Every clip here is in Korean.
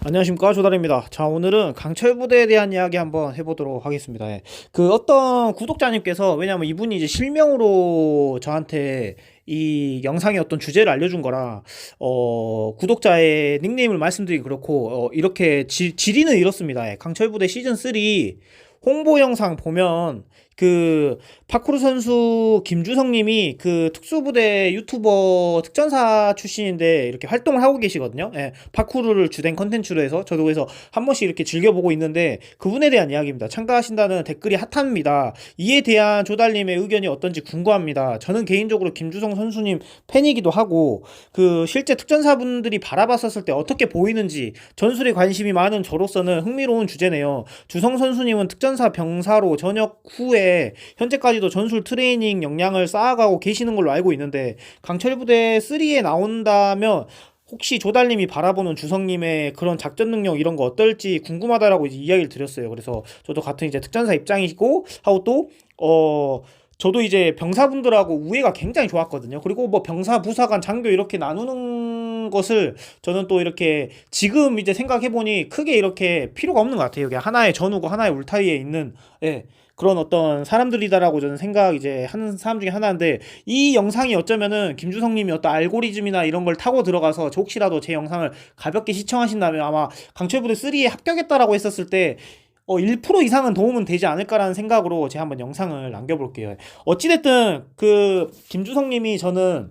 안녕하십니까, 조달입니다. 자, 오늘은 강철 부대에 대한 이야기 한번 해보도록 하겠습니다. 예. 그 어떤 구독자님께서, 왜냐면 이분이 이제 실명으로 저한테 이 영상의 어떤 주제를 알려준 거라 구독자의 닉네임을 말씀드리기 그렇고, 이렇게 질의는 이렇습니다. 예. 강철 부대 시즌 3 홍보 영상 보면 그 파쿠르 선수 김주성 님이 그 특수부대 유튜버 특전사 출신인데 이렇게 활동을 하고 계시거든요. 예, 파쿠르를 주된 컨텐츠로 해서 저도 그래서 한 번씩 이렇게 즐겨보고 있는데, 그분에 대한 이야기입니다. 참가하신다는 댓글이 핫합니다. 이에 대한 조달님의 의견이 어떤지 궁금합니다. 저는 개인적으로 김주성 선수님 팬이기도 하고, 그 실제 특전사분들이 바라봤었을 때 어떻게 보이는지 전술에 관심이 많은 저로서는 흥미로운 주제네요. 주성 선수님은 특전사 병사로 전역 후에 현재까지도 전술 트레이닝 역량을 쌓아가고 계시는 걸로 알고 있는데, 강철부대 3에 나온다면 혹시 조달님이 바라보는 주성님의 그런 작전 능력 이런 거 어떨지 궁금하다라고 이제 이야기를 드렸어요. 그래서 저도 같은 이제 특전사 입장이고 하고 또 저도 이제 병사분들하고 우애가 굉장히 좋았거든요. 그리고 뭐 병사, 부사관, 장교 이렇게 나누는 것을 저는 또 이렇게 지금 이제 생각해보니 크게 이렇게 필요가 없는 것 같아요. 이게 하나의 전우고 하나의 울타리에 있는, 예, 그런 어떤 사람들이다라고 저는 생각 이제 하는 사람 중에 하나인데, 이 영상이 어쩌면은 김주성님이 어떤 알고리즘이나 이런 걸 타고 들어가서 혹시라도 제 영상을 가볍게 시청하신다면 아마 강철부대 3에 합격했다라고 했었을 때 1% 이상은 도움은 되지 않을까라는 생각으로 제가 한번 영상을 남겨볼게요. 어찌됐든 그 김주성님이 저는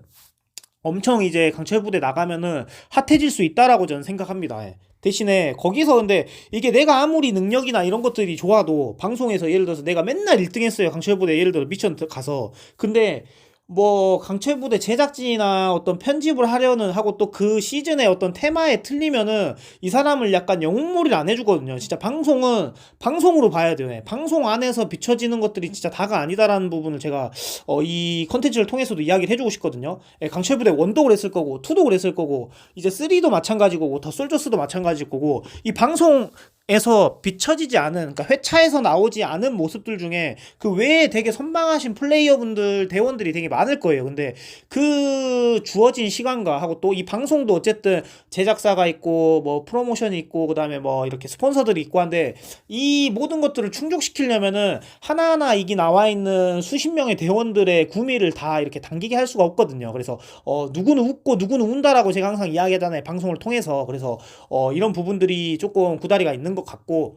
엄청 이제 강철부대 나가면은 핫해질 수 있다라고 저는 생각합니다. 예. 대신에 거기서 근데 이게 내가 아무리 능력이나 이런 것들이 좋아도 방송에서 예를 들어서 내가 맨날 1등 했어요. 강철부대 예를 들어 미션 가서. 근데 뭐 강철부대 제작진이나 어떤 편집을 하려는 하고 또 그 시즌의 어떤 테마에 틀리면은 이 사람을 약간 영웅몰이를 안 해주거든요. 진짜 방송은 방송으로 봐야 돼요. 예. 방송 안에서 비춰지는 것들이 진짜 다가 아니다라는 부분을 제가 이 컨텐츠를 통해서도 이야기를 해주고 싶거든요. 예, 강철부대 1도 그랬을 거고 2도 그랬을 거고 이제 3도 마찬가지고 더 솔저스도 마찬가지일 거고, 이 방송에서 비춰지지 않은, 그러니까 회차에서 나오지 않은 모습들 중에 그 외에 되게 선방하신 플레이어분들, 대원들이 되게 많을 거예요. 근데 그 주어진 시간과 하고 또 이 방송도 어쨌든 제작사가 있고 뭐 프로모션이 있고 그다음에 뭐 이렇게 스폰서들이 있고 한데, 이 모든 것들을 충족시키려면은 하나하나 이기 나와 있는 수십 명의 대원들의 구미를 다 이렇게 당기게 할 수가 없거든요. 그래서 누구는 웃고 누구는 운다라고 제가 항상 이야기하잖아요, 방송을 통해서. 그래서 이런 부분들이 조금 구다리가 있는 것 같고,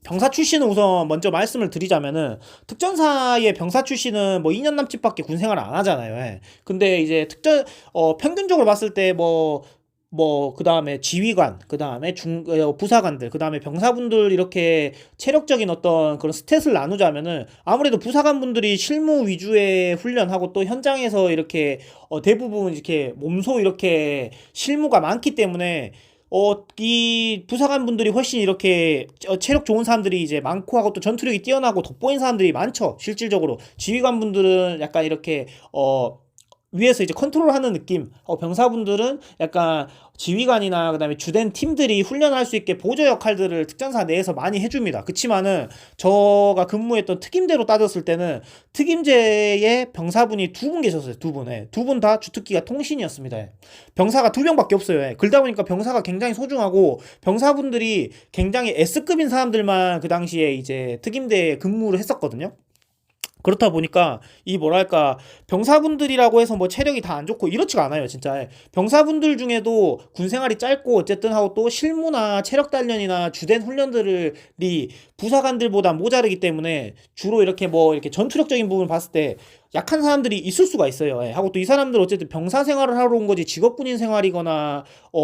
병사 출신은 우선 먼저 말씀을 드리자면은, 특전사의 병사 출신은 뭐 2년 남짓밖에 군 생활을 안 하잖아요. 예. 근데 이제 평균적으로 봤을 때 그 다음에 지휘관, 그 다음에 부사관들, 그 다음에 병사분들 이렇게 체력적인 어떤 그런 스탯을 나누자면은 아무래도 부사관분들이 실무 위주의 훈련하고 또 현장에서 이렇게 대부분 이렇게 몸소 이렇게 실무가 많기 때문에 이 부사관 분들이 훨씬 이렇게 체력 좋은 사람들이 이제 많고 하고 또 전투력이 뛰어나고 돋보인 사람들이 많죠. 실질적으로 지휘관 분들은 약간 이렇게 위에서 이제 컨트롤하는 느낌. 병사분들은 약간 지휘관이나 그다음에 주된 팀들이 훈련할 수 있게 보조 역할들을 특전사 내에서 많이 해줍니다. 그치만은 제가 근무했던 특임대로 따졌을 때는 특임제에 병사분이 2분 계셨어요. 2분. 예. 2분 다 주특기가 통신이었습니다. 예. 병사가 2명밖에 없어요. 예. 그러다 보니까 병사가 굉장히 소중하고, 병사분들이 굉장히 S급인 사람들만 그 당시에 이제 특임대에 근무를 했었거든요. 그렇다 보니까 이 뭐랄까, 병사분들이라고 해서 뭐 체력이 다 안 좋고 이렇지가 않아요. 진짜 병사분들 중에도 군 생활이 짧고 어쨌든 하고 또 실무나 체력 단련이나 주된 훈련들이 부사관들보다 모자르기 때문에 주로 이렇게 뭐 이렇게 전투력적인 부분을 봤을 때 약한 사람들이 있을 수가 있어요. 예. 하고 또 이 사람들 어쨌든 병사 생활을 하러 온 거지 직업군인 생활이거나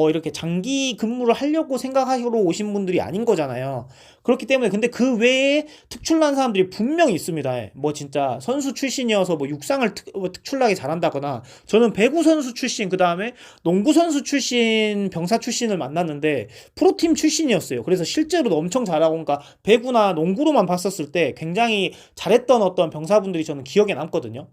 이렇게 장기 근무를 하려고 생각하러 오신 분들이 아닌 거잖아요. 그렇기 때문에 근데 그 외에 특출난 사람들이 분명히 있습니다. 예. 뭐 진짜 선수 출신이어서 뭐 육상을 특출나게 잘한다거나, 저는 배구 선수 출신, 그 다음에 농구 선수 출신, 병사 출신을 만났는데 프로팀 출신이었어요. 그래서 실제로도 엄청 잘하고, 그러니까 배구나 농구로만 봤었을 때 굉장히 잘했던 어떤 병사분들이 저는 기억에 남거든요.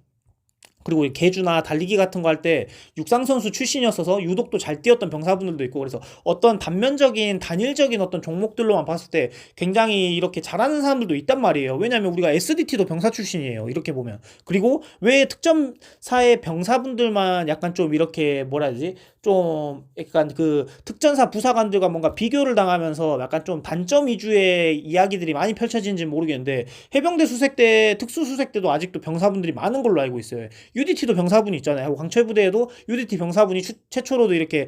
그리고 개주나 달리기 같은 거 할 때 육상 선수 출신이었어서 유독 또 잘 뛰었던 병사분들도 있고, 그래서 어떤 단면적인 단일적인 어떤 종목들로만 봤을 때 굉장히 이렇게 잘하는 사람들도 있단 말이에요. 왜냐면 우리가 SDT도 병사 출신이에요, 이렇게 보면. 그리고 왜 특전사의 병사분들만 약간 좀 이렇게 뭐라 해야 되지, 좀 약간 그 특전사 부사관들과 뭔가 비교를 당하면서 약간 좀 단점 위주의 이야기들이 많이 펼쳐지는지 모르겠는데, 해병대 수색대 특수 수색대도 아직도 병사분들이 많은 걸로 알고 있어요. UDT도 병사분이 있잖아요. 하고 강철부대에도 UDT 병사분이 최초로도 이렇게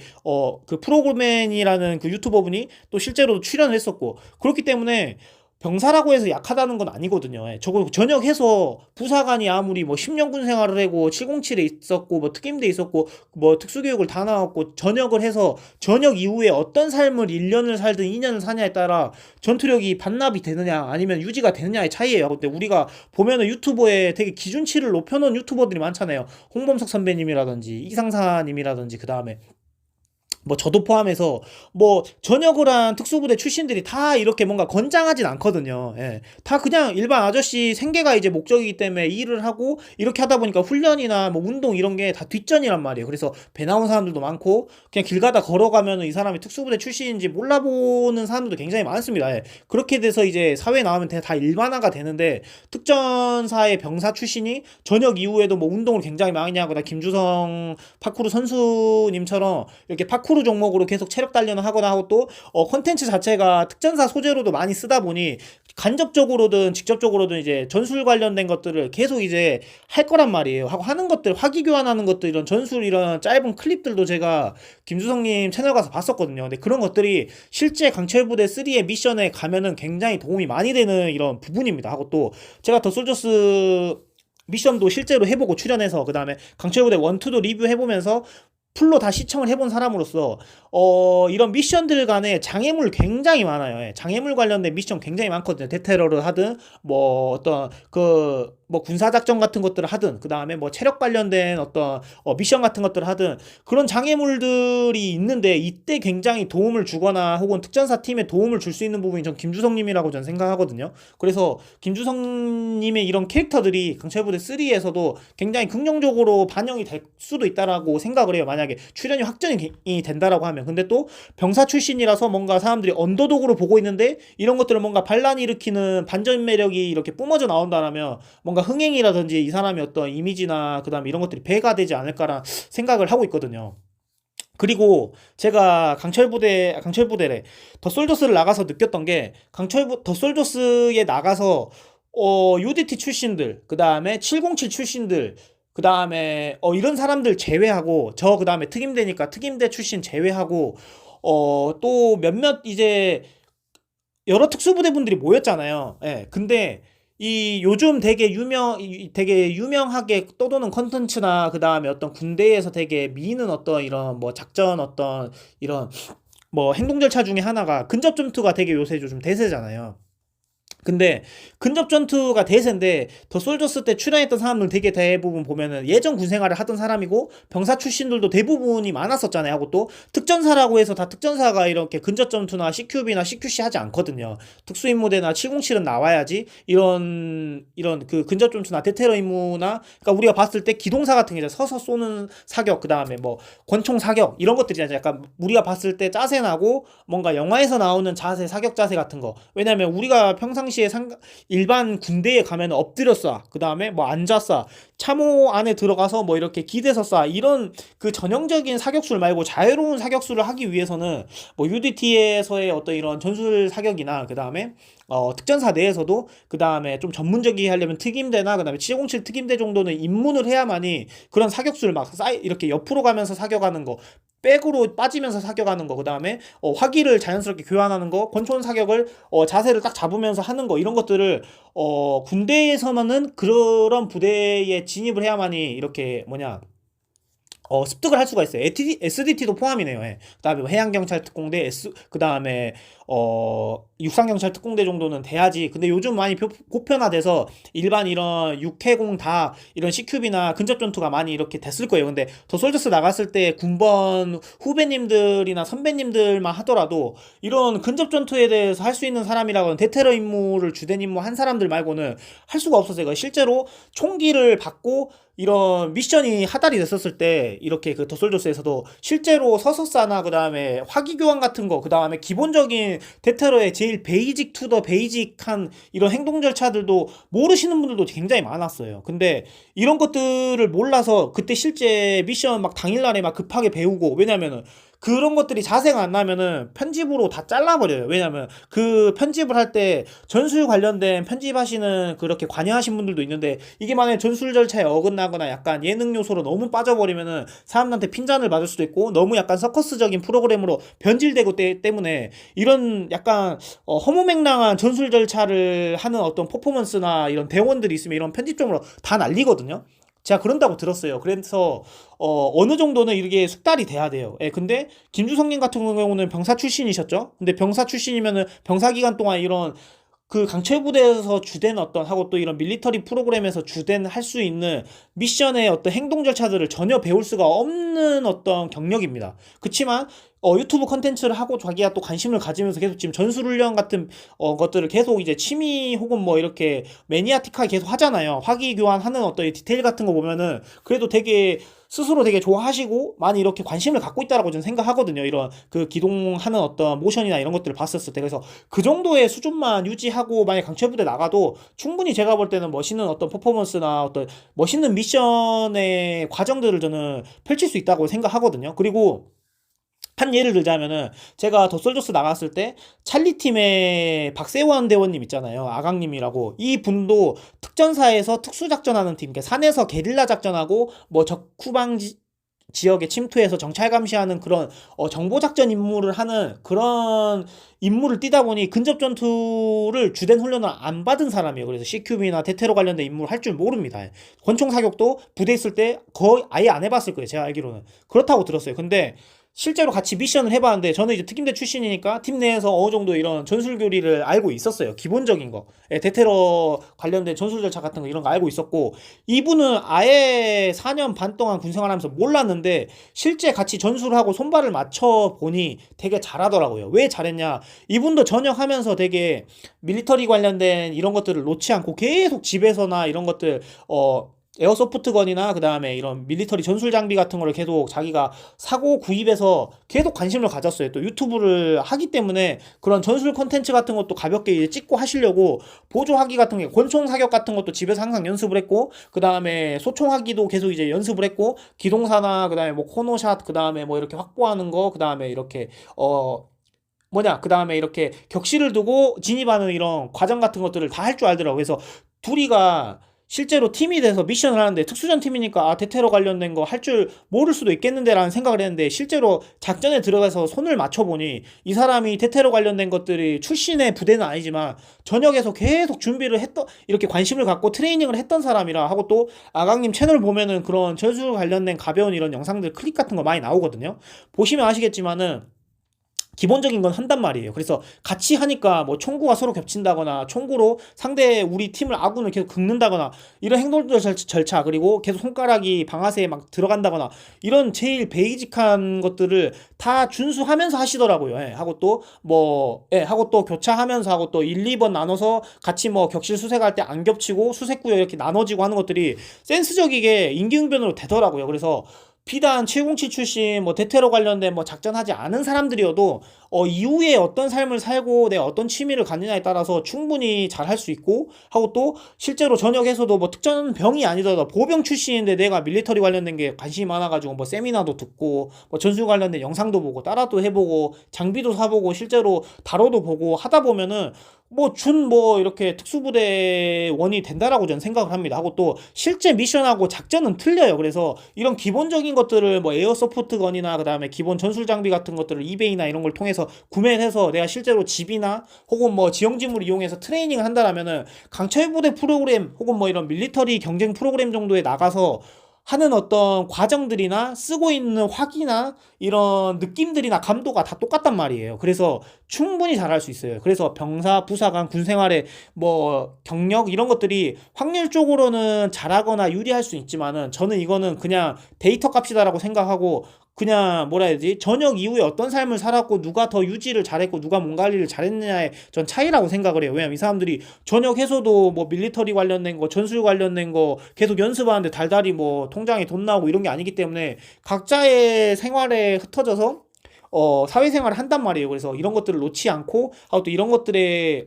그 프로그맨이라는 그 유튜버분이 또 실제로 출연을 했었고, 그렇기 때문에 병사라고 해서 약하다는 건 아니거든요. 예, 저거 전역해서 부사관이 아무리 뭐 10년 군 생활을 하고 707에 있었고 뭐 특임대 있었고 뭐 특수교육을 다 나왔고 전역을 해서 전역 이후에 어떤 삶을 1년을 살든 2년을 사냐에 따라 전투력이 반납이 되느냐 아니면 유지가 되느냐의 차이예요. 근데 우리가 보면은 유튜버에 되게 기준치를 높여놓은 유튜버들이 많잖아요. 홍범석 선배님이라든지 이상사님이라든지, 그 다음에 뭐 저도 포함해서 뭐 전역을 한 특수부대 출신들이 다 이렇게 뭔가 건장하진 않거든요. 예. 다 그냥 일반 아저씨 생계가 이제 목적이기 때문에 일을 하고 이렇게 하다 보니까 훈련이나 뭐 운동 이런 게 다 뒷전이란 말이에요. 그래서 배 나온 사람들도 많고 그냥 길 가다 걸어가면은 이 사람이 특수부대 출신인지 몰라보는 사람들도 굉장히 많습니다. 예. 그렇게 돼서 이제 사회에 나오면 다 일반화가 되는데, 특전사의 병사 출신이 전역 이후에도 뭐 운동을 굉장히 많이 하거나 김주성 파쿠르 선수님처럼 이렇게 파쿠르 종목으로 계속 체력 단련을 하거나 하고, 또 콘텐츠 자체가 특전사 소재로도 많이 쓰다 보니 간접적으로든 직접적으로든 이제 전술 관련된 것들을 계속 이제 할 거란 말이에요. 하고 하는 것들, 화기 교환하는 것들, 이런 전술 이런 짧은 클립들도 제가 김주성님 채널 가서 봤었거든요. 근데 그런 것들이 실제 강철부대 3의 미션에 가면은 굉장히 도움이 많이 되는 이런 부분입니다. 하고 또 제가 더 솔저스 미션도 실제로 해보고 출연해서, 그 다음에 강철부대 1, 2도 리뷰해보면서 풀로 다 시청을 해본 사람으로서 이런 미션들 간에 장애물 굉장히 많아요. 예, 장애물 관련된 미션 굉장히 많거든요. 대테러를 하든 뭐 어떤 그 뭐 군사작전 같은 것들을 하든, 그 다음에 뭐 체력 관련된 어떤 미션 같은 것들을 하든, 그런 장애물들이 있는데 이때 굉장히 도움을 주거나 혹은 특전사 팀에 도움을 줄 수 있는 부분이 전 김주성님이라고 저는 생각하거든요. 그래서 김주성님의 이런 캐릭터들이 강철부대 3에서도 굉장히 긍정적으로 반영이 될 수도 있다라고 생각을 해요. 만약에 출연이 확정이 된다라고 하면. 근데 또 병사 출신이라서 뭔가 사람들이 언더독으로 보고 있는데 이런 것들을 뭔가 반란 일으키는 반전 매력이 이렇게 뿜어져 나온다라면 뭔가 흥행이라든지 이 사람의 어떤 이미지나 그 다음에 이런 것들이 배가 되지 않을까라 생각을 하고 있거든요. 그리고 제가 강철부대래 더 솔저스를 나가서 느꼈던 게, 더 솔저스에 나가서 UDT 출신들, 그 다음에 707 출신들, 그 다음에 이런 사람들 제외하고, 저 그 다음에 특임대니까 특임대 출신 제외하고 또 몇몇 이제 여러 특수부대 분들이 모였잖아요. 예. 근데 이 요즘 되게 유명하게 떠도는 컨텐츠나 그 다음에 어떤 군대에서 되게 미는 어떤 이런 뭐 작전 어떤 이런 뭐 행동 절차 중에 하나가 근접 전투가 되게 요새 요즘 대세잖아요. 근데 근접 전투가 대세인데 더 솔저스 때 출연했던 사람들 되게 대부분 보면은 예전 군 생활을 하던 사람이고 병사 출신들도 대부분이 많았었잖아요. 하고 또 특전사라고 해서 다 특전사가 이렇게 근접 전투나 CQB나 CQC 하지 않거든요. 특수 임무대나 707은 나와야지 이런 그 근접 전투나 대테러 임무나, 그러니까 우리가 봤을 때 기동사 같은 게 서서 쏘는 사격, 그다음에 뭐 권총 사격 이런 것들이 약간 우리가 봤을 때 짜세나고 뭔가 영화에서 나오는 자세, 사격 자세 같은 거. 왜냐면 우리가 평상시에 일반 군대에 가면 엎드려 쏴, 그 다음에 뭐 앉아 쏴, 참호 안에 들어가서 뭐 이렇게 기대서 쏴, 이런 그 전형적인 사격술 말고 자유로운 사격술을 하기 위해서는 뭐 UDT에서의 어떤 이런 전술 사격이나 그 다음에 특전사 내에서도 그 다음에 좀 전문적이게 하려면 특임대나 그 다음에 707 특임대 정도는 입문을 해야만이 그런 사격술 막 이렇게 옆으로 가면서 사격하는 거, 백으로 빠지면서 사격하는 거, 그 다음에 화기를 자연스럽게 교환하는 거, 권총 사격을 자세를 딱 잡으면서 하는 거, 이런 것들을 군대에서만은 그런 부대에 진입을 해야만이 이렇게 습득을 할 수가 있어요. SDT도 포함이네요. 예. 그다음에 뭐 해양경찰 특공대, 그다음에 육상경찰 특공대 정도는 돼야지. 근데 요즘 많이 보편화돼서 일반 이런 육해공 다 이런 CQB나 근접 전투가 많이 이렇게 됐을 거예요. 근데 더 솔저스 나갔을 때 군번 후배님들이나 선배님들만 하더라도 이런 근접 전투에 대해서 할 수 있는 사람이라고는 대테러 임무를 주된 임무 한 사람들 말고는 할 수가 없었어요. 실제로 총기를 받고 이런 미션이 하달이 됐었을 때 이렇게 그 더솔저스에서도 실제로 서석사나 그다음에 화기교환 같은 거 그다음에 기본적인 데테러의 제일 베이직 투 더 베이직한 이런 행동 절차들도 모르시는 분들도 굉장히 많았어요. 근데 이런 것들을 몰라서 그때 실제 미션 막 당일날에 막 급하게 배우고, 왜냐면은 그런 것들이 자세가 안 나면은 편집으로 다 잘라버려요. 왜냐면 그 편집을 할 때 전술 관련된 편집하시는 그렇게 관여하신 분들도 있는데, 이게 만약에 전술 절차에 어긋나거나 약간 예능 요소로 너무 빠져버리면은 사람들한테 핀잔을 맞을 수도 있고, 너무 약간 서커스적인 프로그램으로 변질되고 때문에 이런 약간 허무맹랑한 전술 절차를 하는 어떤 퍼포먼스나 이런 대원들이 있으면 이런 편집점으로 다 날리거든요. 제가 그런다고 들었어요. 그래서 어느 정도는 이게 숙달이 돼야 돼요. 예, 근데 김주성님 같은 경우는 병사 출신이셨죠? 근데 병사 출신이면은 병사 기간 동안 이런 그 강철 부대에서 주된 어떤 하고 또 이런 밀리터리 프로그램에서 주된 할 수 있는 미션의 어떤 행동 절차들을 전혀 배울 수가 없는 어떤 경력입니다. 그치만 유튜브 컨텐츠를 하고 자기가 또 관심을 가지면서 계속 지금 전술훈련 같은 것들을 계속 이제 취미 혹은 뭐 이렇게 매니아틱하게 계속 하잖아요. 화기교환하는 어떤 디테일 같은 거 보면은 그래도 되게 스스로 되게 좋아하시고 많이 이렇게 관심을 갖고 있다라고 저는 생각하거든요. 이런 그 기동하는 어떤 모션이나 이런 것들을 봤었을 때. 그래서 그 정도의 수준만 유지하고 만약 강철부대 나가도 충분히 제가 볼 때는 멋있는 어떤 퍼포먼스나 어떤 멋있는 미션의 과정들을 저는 펼칠 수 있다고 생각하거든요. 그리고 한 예를 들자면은 제가 더솔저스 나갔을 때 찰리 팀의 박세원 대원님 있잖아요. 아강님이라고. 이 분도 특전사에서 특수작전하는 팀, 그러니까 산에서 게릴라 작전하고 뭐 적후방 지역에 침투해서 정찰 감시하는 그런 정보작전 임무를 하는 그런 임무를 뛰다 보니 근접 전투를 주된 훈련을 안 받은 사람이에요. 그래서 CQB나 테테로 관련된 임무를 할 줄 모릅니다. 권총 사격도 부대 있을 때 거의 아예 안 해봤을 거예요. 제가 알기로는. 그렇다고 들었어요. 근데 실제로 같이 미션을 해봤는데 저는 이제 특임대 출신이니까 팀 내에서 어느 정도 이런 전술 교리를 알고 있었어요. 기본적인 거. 예, 대테러 관련된 전술 절차 같은 거 이런 거 알고 있었고, 이분은 아예 4년 반 동안 군 생활하면서 몰랐는데 실제 같이 전술을 하고 손발을 맞춰 보니 되게 잘하더라고요. 왜 잘했냐? 이분도 전역하면서 되게 밀리터리 관련된 이런 것들을 놓지 않고 계속 집에서나 이런 것들 에어소프트건이나 그 다음에 이런 밀리터리 전술 장비 같은 거를 계속 자기가 사고 구입해서 계속 관심을 가졌어요. 또 유튜브를 하기 때문에 그런 전술 컨텐츠 같은 것도 가볍게 이제 찍고 하시려고 보조하기 같은 게 권총 사격 같은 것도 집에서 항상 연습을 했고, 그 다음에 소총하기도 계속 이제 연습을 했고, 기동사나 그 다음에 뭐 코너샷 그 다음에 뭐 이렇게 확보하는 거 그 다음에 이렇게 그 다음에 이렇게 격실을 두고 진입하는 이런 과정 같은 것들을 다 할 줄 알더라고요. 그래서 둘이가 실제로 팀이 돼서 미션을 하는데, 특수전 팀이니까 대테러 관련된 거 할 줄 모를 수도 있겠는데 라는 생각을 했는데, 실제로 작전에 들어가서 손을 맞춰보니 이 사람이 대테러 관련된 것들이 출신의 부대는 아니지만 전역에서 계속 준비를 했던, 이렇게 관심을 갖고 트레이닝을 했던 사람이라 하고, 또 아강님 채널 보면은 그런 전술 관련된 가벼운 이런 영상들 클립 같은 거 많이 나오거든요. 보시면 아시겠지만은 기본적인 건 한단 말이에요. 그래서 같이 하니까 뭐 총구가 서로 겹친다거나 총구로 상대 우리 팀을 아군을 계속 긁는다거나 이런 행동 절차, 그리고 계속 손가락이 방아쇠에 막 들어간다거나 이런 제일 베이직한 것들을 다 준수하면서 하시더라고요. 예. 하고 또 교차하면서 하고 또 1, 2번 나눠서 같이 뭐 격실 수색할 때 안 겹치고 수색구역 이렇게 나눠지고 하는 것들이 센스적이게 임기응변으로 되더라고요. 그래서 비단 707 출신 뭐 대테러 관련된 뭐 작전하지 않은 사람들이어도 이후에 어떤 삶을 살고 내가 어떤 취미를 갖느냐에 따라서 충분히 잘 할 수 있고, 하고 또 실제로 전역에서도 뭐 특전병이 아니더라도 보병 출신인데 내가 밀리터리 관련된 게 관심이 많아가지고 뭐 세미나도 듣고 뭐 전술 관련된 영상도 보고 따라도 해보고 장비도 사보고 실제로 다뤄도 보고 하다 보면은 이렇게 특수부대원이 된다라고 저는 생각을 합니다. 하고 또 실제 미션하고 작전은 틀려요. 그래서 이런 기본적인 것들을 뭐 에어소프트건이나 그 다음에 기본 전술 장비 같은 것들을 이베이나 이런 걸 통해서 구매를 해서 내가 실제로 집이나 혹은 뭐 지형지물을 이용해서 트레이닝을 한다라면은 강철부대 프로그램 혹은 뭐 이런 밀리터리 경쟁 프로그램 정도에 나가서 하는 어떤 과정들이나 쓰고 있는 화기나 이런 느낌들이나 감도가 다 똑같단 말이에요. 그래서 충분히 잘할 수 있어요. 그래서 병사, 부사관, 군생활의 뭐 경력 이런 것들이 확률적으로는 잘하거나 유리할 수 있지만은 저는 이거는 그냥 데이터 값이다라고 생각하고, 그냥 뭐라 해야 되지? 전역 이후에 어떤 삶을 살았고 누가 더 유지를 잘했고 누가 몸 관리를 잘했느냐의 전 차이라고 생각을 해요. 왜냐면 이 사람들이 전역해서도 뭐 밀리터리 관련된 거, 전술 관련된 거 계속 연습하는데 달달이 뭐 통장에 돈 나오고 이런 게 아니기 때문에 각자의 생활에 흩어져서 사회생활을 한단 말이에요. 그래서 이런 것들을 놓지 않고 하고 또 이런 것들에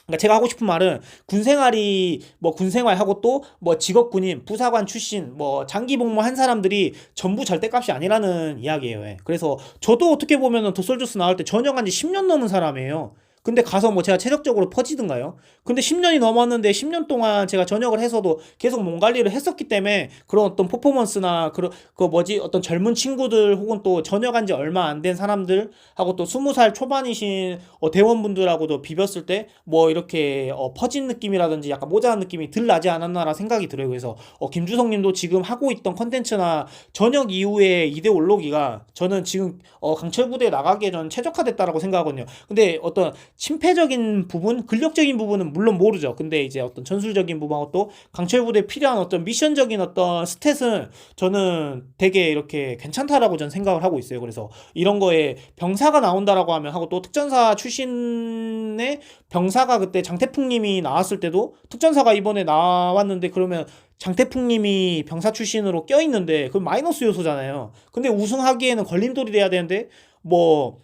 그러니까 제가 하고 싶은 말은 군 생활이 뭐 군 생활하고 또 뭐 직업 군인, 부사관 출신, 뭐 장기 복무한 사람들이 전부 절대값이 아니라는 이야기예요. 예. 그래서 저도 어떻게 보면은 도솔저스 나올 때 전역한 지 10년 넘은 사람이에요. 근데 가서 뭐 제가 체력적으로 퍼지든가요? 근데 10년이 넘었는데 10년 동안 제가 전역을 해서도 계속 몸 관리를 했었기 때문에 그런 어떤 퍼포먼스나 그 뭐지 어떤 젊은 친구들 혹은 또 전역한 지 얼마 안 된 사람들하고 또 20살 초반이신 대원분들하고도 비볐을 때 뭐 이렇게 퍼진 느낌이라든지 약간 모자란 느낌이 덜 나지 않았나라 생각이 들어요. 그래서 김주성 님도 지금 하고 있던 컨텐츠나 전역 이후에 이데올로기가 저는 지금 강철 부대에 나가기에 전 최적화됐다라고 생각하거든요. 근데 어떤 심폐적인 부분, 근력적인 부분은 물론 모르죠. 근데 이제 어떤 전술적인 부분하고 또 강철 부대에 필요한 어떤 미션적인 어떤 스탯은 저는 되게 이렇게 괜찮다라고 전 생각을 하고 있어요. 그래서 이런 거에 병사가 나온다라고 하면 하고 또 특전사 출신의 병사가 그때 장태풍님이 나왔을 때도 특전사가 이번에 나왔는데 그러면 장태풍님이 병사 출신으로 껴있는데 그 마이너스 요소잖아요. 근데 우승하기에는 걸림돌이 돼야 되는데 뭐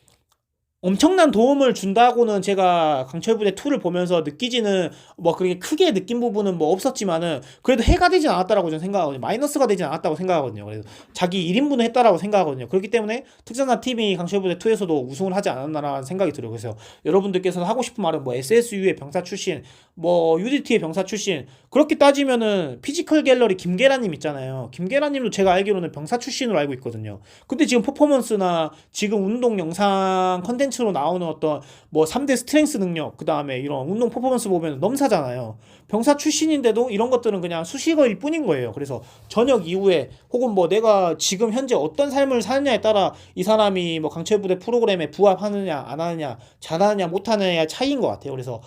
엄청난 도움을 준다고는 제가 강철부대 2를 보면서 느끼지는 뭐 그렇게 크게 느낀 부분은 뭐 없었지만은 그래도 해가 되진 않았다라고 저는 생각하거든요. 마이너스가 되진 않았다고 생각하거든요. 그래서 자기 1인분을 했다라고 생각하거든요. 그렇기 때문에 특전사 팀이 강철부대 2에서도 우승을 하지 않았나라는 생각이 들어요. 그래서 여러분들께서 하고 싶은 말은 뭐 SSU의 병사 출신, 뭐 UDT의 병사 출신 그렇게 따지면은 피지컬 갤러리 김계란님 있잖아요. 김계란님도 제가 알기로는 병사 출신으로 알고 있거든요. 근데 지금 퍼포먼스나 지금 운동 영상 컨텐츠로 나오는 어떤 뭐 3대 스트렝스 능력 그 다음에 이런 운동 퍼포먼스 보면 넘사잖아요. 병사 출신인데도 이런 것들은 그냥 수식어일 뿐인 거예요. 그래서 전역 이후에 혹은 뭐 내가 지금 현재 어떤 삶을 사느냐에 따라 이 사람이 뭐 강철부대 프로그램에 부합하느냐 안 하느냐 잘하느냐 못하느냐의 차이인 것 같아요. 그래서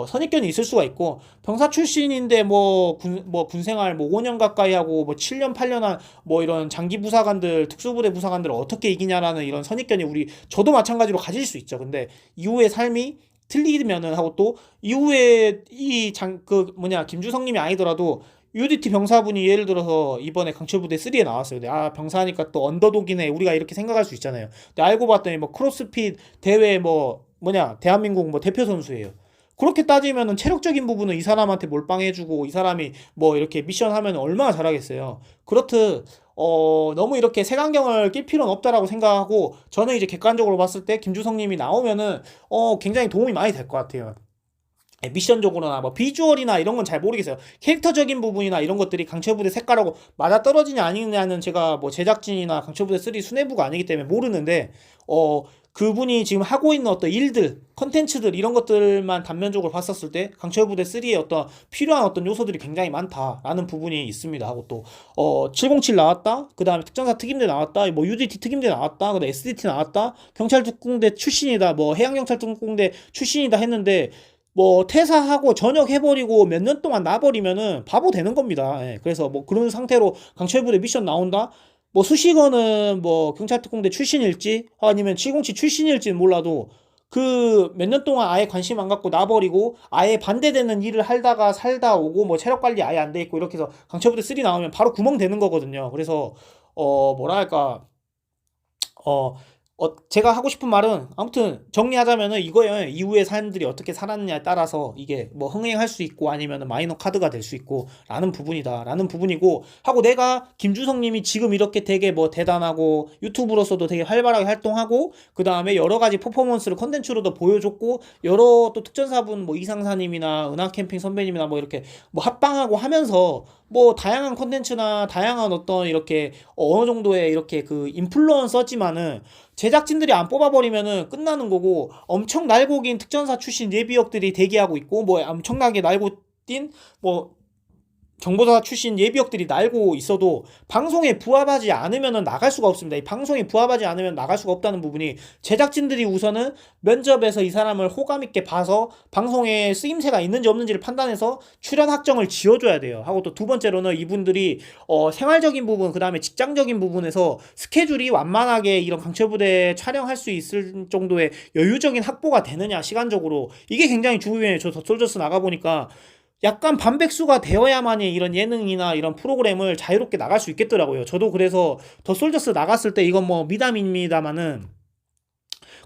선입견이 있을 수가 있고 병사 출신인데 뭐 군생활 뭐 5년 가까이 하고 뭐 7년 8년 한 뭐 이런 장기 부사관들 특수부대 부사관들을 어떻게 이기냐라는 이런 선입견이 저도 마찬가지로 가질 수 있죠. 근데 이후의 삶이 틀리면은 하고 또 이후에 김주성님이 아니더라도 UDT 병사분이 예를 들어서 이번에 강철부대 3에 나왔어요. 근데 병사니까 또 언더독이네 우리가 이렇게 생각할 수 있잖아요. 근데 알고 봤더니 뭐 크로스핏 대회 대한민국 뭐 대표 선수예요. 그렇게 따지면은 체력적인 부분은 이 사람한테 몰빵해주고 이 사람이 뭐 이렇게 미션 하면 얼마나 잘하겠어요. 그렇듯 너무 이렇게 색안경을 낄 필요는 없다라고 생각하고 저는 이제 객관적으로 봤을 때 김주성님이 나오면은 굉장히 도움이 많이 될 것 같아요. 미션적으로나 뭐 비주얼이나 이런 건 잘 모르겠어요. 캐릭터적인 부분이나 이런 것들이 강철부대 색깔하고 맞아떨어지냐 아니냐는 제가 뭐 제작진이나 강철부대 3 수뇌부가 아니기 때문에 모르는데 그분이 지금 하고 있는 어떤 일들, 컨텐츠들 이런 것들만 단면적으로 봤었을 때 강철부대 3의 어떤 필요한 어떤 요소들이 굉장히 많다라는 부분이 있습니다. 하고 또 707 나왔다, 그 다음에 특전사 특임대 나왔다, 뭐 UDT 특임대 나왔다, 그다음 SDT 나왔다, 경찰특공대 출신이다, 뭐 해양경찰특공대 출신이다 했는데 뭐 퇴사하고 전역해버리고 몇 년 동안 나버리면은 바보 되는 겁니다. 예, 그래서 뭐 그런 상태로 강철부대 미션 나온다. 뭐 수식어는 뭐 경찰특공대 출신일지 아니면 707 출신일지는 몰라도 그 몇 년 동안 아예 관심 안 갖고 나버리고 아예 반대되는 일을 하다가 살다 오고 뭐 체력 관리 아예 안 돼 있고 이렇게 해서 강철부대 3 나오면 바로 구멍 되는 거거든요. 그래서 뭐랄까 제가 하고 싶은 말은 아무튼 정리하자면은 이거예요. 이후의 사람들이 어떻게 살았느냐에 따라서 이게 뭐 흥행할 수 있고 아니면은 마이너 카드가 될 수 있고 라는 부분이다라는 부분이고 하고 내가 김주성 님이 지금 이렇게 되게 뭐 대단하고 유튜브로서도 되게 활발하게 활동하고 그 다음에 여러 가지 퍼포먼스를 컨텐츠로도 보여줬고 여러 또 특전사분 뭐 이상사님이나 은하캠핑 선배님이나 뭐 이렇게 뭐 합방하고 하면서 뭐 다양한 컨텐츠나 다양한 어떤 이렇게 어느 정도의 이렇게 그 인플루언서지만은 제작진들이 안 뽑아버리면은 끝나는 거고 엄청 날고 긴 특전사 출신 예비역들이 대기하고 있고 뭐 엄청나게 날고 뛴뭐 경보사 출신 예비역들이 날고 있어도 방송에 부합하지 않으면 나갈 수가 없습니다. 이 방송에 부합하지 않으면 나갈 수가 없다는 부분이 제작진들이 우선은 면접에서 이 사람을 호감 있게 봐서 방송에 쓰임새가 있는지 없는지를 판단해서 출연 확정을 지어줘야 돼요. 하고 또 두 번째로는 이분들이 생활적인 부분, 그 다음에 직장적인 부분에서 스케줄이 완만하게 이런 강철부대 촬영할 수 있을 정도의 여유적인 확보가 되느냐, 시간적으로. 이게 굉장히 중요해요. 저 더솔저스 나가보니까 약간 반백수가 되어야만이 이런 예능이나 이런 프로그램을 자유롭게 나갈 수 있겠더라고요. 저도 그래서 더 솔저스 나갔을 때 이건 뭐 미담입니다마는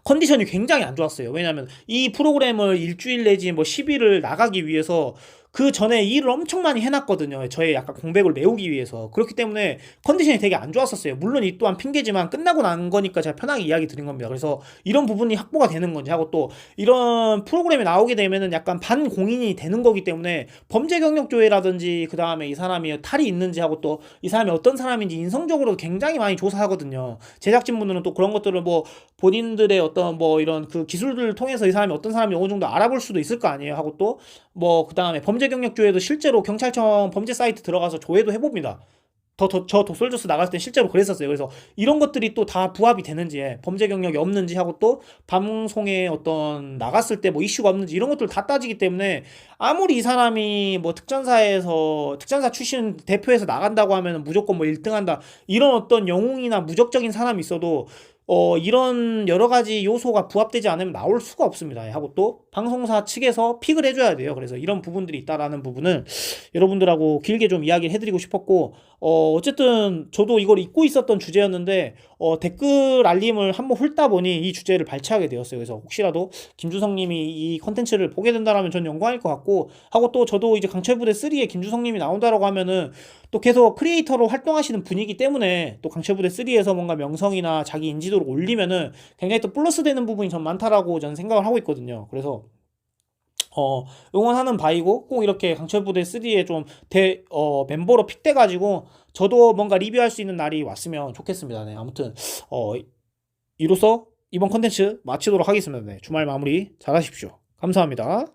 컨디션이 굉장히 안 좋았어요. 왜냐하면 이 프로그램을 일주일 내지 뭐 10일을 나가기 위해서 그 전에 일을 엄청 많이 해놨거든요. 저의 약간 공백을 메우기 위해서. 그렇기 때문에 컨디션이 되게 안 좋았었어요. 물론 이 또한 핑계지만 끝나고 난 거니까 제가 편하게 이야기 드린 겁니다. 그래서 이런 부분이 확보가 되는 건지 하고, 또 이런 프로그램에 나오게 되면은 약간 반공인이 되는 거기 때문에 범죄 경력 조회라든지, 그 다음에 이 사람이 탈이 있는지 하고, 또 이 사람이 어떤 사람인지 인성적으로 굉장히 많이 조사하거든요. 제작진분들은 또 그런 것들을 뭐 본인들의 어떤 뭐 이런 그 기술들을 통해서 이 사람이 어떤 사람이 어느 정도 알아볼 수도 있을 거 아니에요. 하고 또 뭐 그 다음에 범죄 경력 조회도 실제로 경찰청 범죄 사이트 들어가서 조회도 해봅니다. 저 도솔저스 나갔을 때 실제로 그랬었어요. 그래서 이런 것들이 또 다 부합이 되는지, 범죄 경력이 없는지 하고, 또 방송에 어떤 나갔을 때 뭐 이슈가 없는지, 이런 것들 다 따지기 때문에 아무리 이 사람이 뭐 특전사 출신 대표에서 나간다고 하면 무조건 뭐 1등 한다, 이런 어떤 영웅이나 무적적인 사람이 있어도 이런 여러 가지 요소가 부합되지 않으면 나올 수가 없습니다. 하고 또 방송사 측에서 픽을 해줘야 돼요. 그래서 이런 부분들이 있다라는 부분을 여러분들하고 길게 좀 이야기를 해드리고 싶었고, 어쨌든 저도 이걸 잊고 있었던 주제였는데 댓글 알림을 한번 훑다 보니 이 주제를 발췌하게 되었어요. 그래서 혹시라도 김주성님이 이 컨텐츠를 보게 된다라면 전 영광일 것 같고, 하고 또 저도 이제 강철부대 3에 김주성님이 나온다라고 하면은 또 계속 크리에이터로 활동하시는 분이기 때문에 또 강철부대 3에서 뭔가 명성이나 자기 인지도를 올리면은 굉장히 또 플러스 되는 부분이 전 많다라고 저는 생각을 하고 있거든요. 그래서 응원하는 바이고, 꼭 이렇게 강철부대 3에 좀 멤버로 픽돼가지고 저도 뭔가 리뷰할 수 있는 날이 왔으면 좋겠습니다. 네, 아무튼 이로써 이번 컨텐츠 마치도록 하겠습니다. 네, 주말 마무리 잘 하십시오. 감사합니다.